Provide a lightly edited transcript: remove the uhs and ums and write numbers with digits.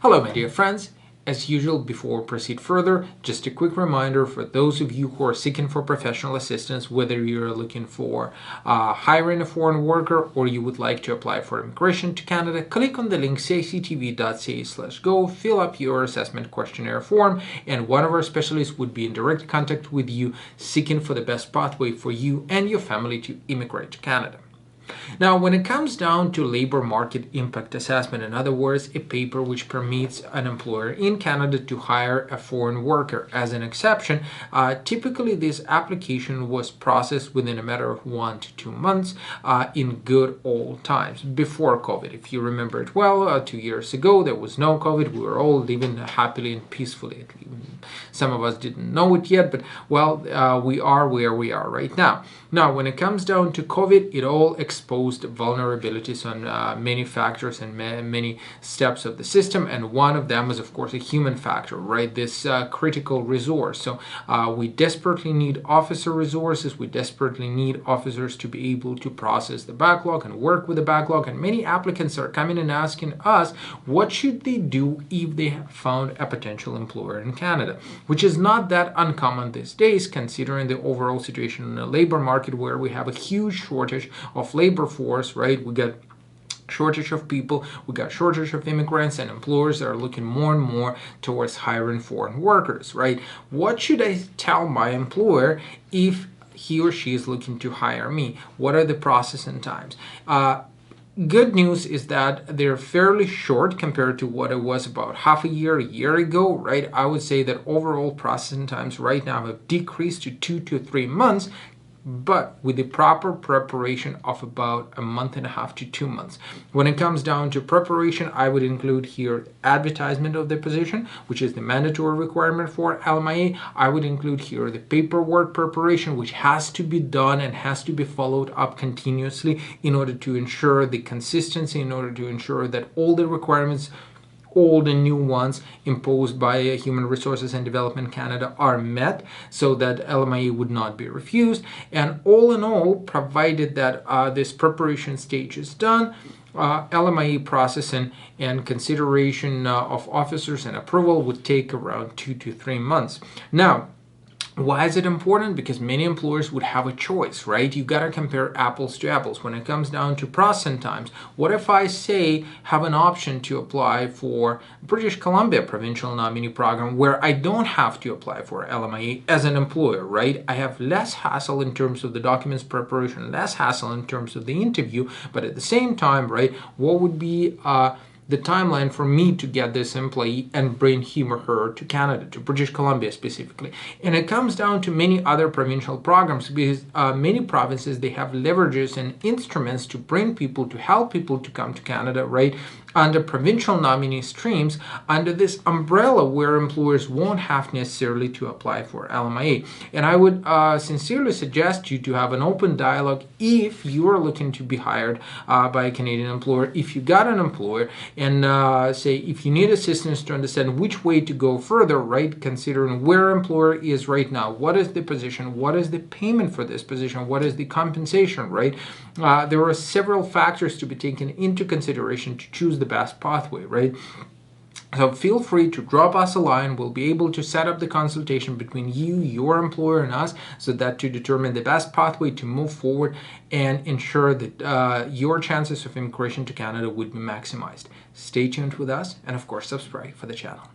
Hello my dear friends. As usual, before we proceed further, just a quick reminder for those of you who are seeking for professional assistance, whether you're looking for hiring a foreign worker or you would like to apply for immigration to Canada, click on the link cictv.ca/go, fill up your assessment questionnaire form, and one of our specialists would be in direct contact with you, seeking for the best pathway for you and your family to immigrate to Canada. Now, when it comes down to labor market impact assessment, in other words, a paper which permits an employer in Canada to hire a foreign worker as an exception, typically this application was processed within a matter of 1 to 2 months in good old times, before COVID. If you remember it well, 2 years ago, there was no COVID. We were all living happily and peacefully. Some of us didn't know it yet, but well, we are where we are right now. Now, when it comes down to COVID, it all exposed vulnerabilities on many factors and many steps of the system, and one of them is, of course, a human factor, right? This critical resource. So we desperately need officer resources. We desperately need officers to be able to process the backlog and work with the backlog, and many applicants are coming and asking us what should they do if they have found a potential employer in Canada, which is not that uncommon these days, considering the overall situation in the labor market, where we have a huge shortage of labor force, right? We got shortage of people, we got shortage of immigrants, and employers are looking more and more towards hiring foreign workers, right? What should I tell my employer if he or she is looking to hire me? What are the processing times? Good news is that they're fairly short compared to what it was about half a year ago, right? I would say that overall processing times right now have decreased to 2 to 3 months, but with the proper preparation of about 1.5 to 2 months. When it comes down to preparation, I would include here advertisement of the position, which is the mandatory requirement for LMIA. I would include here the paperwork preparation, which has to be done and has to be followed up continuously in order to ensure the consistency, in order to ensure that all the requirements, all the new ones imposed by Human Resources and Development Canada are met, so that LMIA would not be refused. And all in all, provided that this preparation stage is done, LMIA processing and consideration of officers and approval would take around 2 to 3 months. Now, why is it important? Because many employers would have a choice, right? You got to compare apples to apples. When it comes down to processing times, what if I say have an option to apply for British Columbia Provincial Nominee Program, where I don't have to apply for LMIA as an employer, right? I have less hassle in terms of the documents preparation, less hassle in terms of the interview, but at the same time, right, what would be the timeline for me to get this employee and bring him or her to Canada, to British Columbia specifically. And it comes down to many other provincial programs, because many provinces, they have leverages and instruments to bring people, to help people to come to Canada, right, under provincial nominee streams, under this umbrella where employers won't have necessarily to apply for LMIA. And I would sincerely suggest you to have an open dialogue if you are looking to be hired by a Canadian employer. If you got an employer, and say if you need assistance to understand which way to go further, right, considering where employer is right now, what is the position, what is the payment for this position, what is the compensation, right? There are several factors to be taken into consideration to choose the best pathway, right? So feel free to drop us a line. We'll be able to set up the consultation between you, your employer, and us, so that to determine the best pathway to move forward and ensure that your chances of immigration to Canada would be maximized. Stay tuned with us, and of course, subscribe for the channel.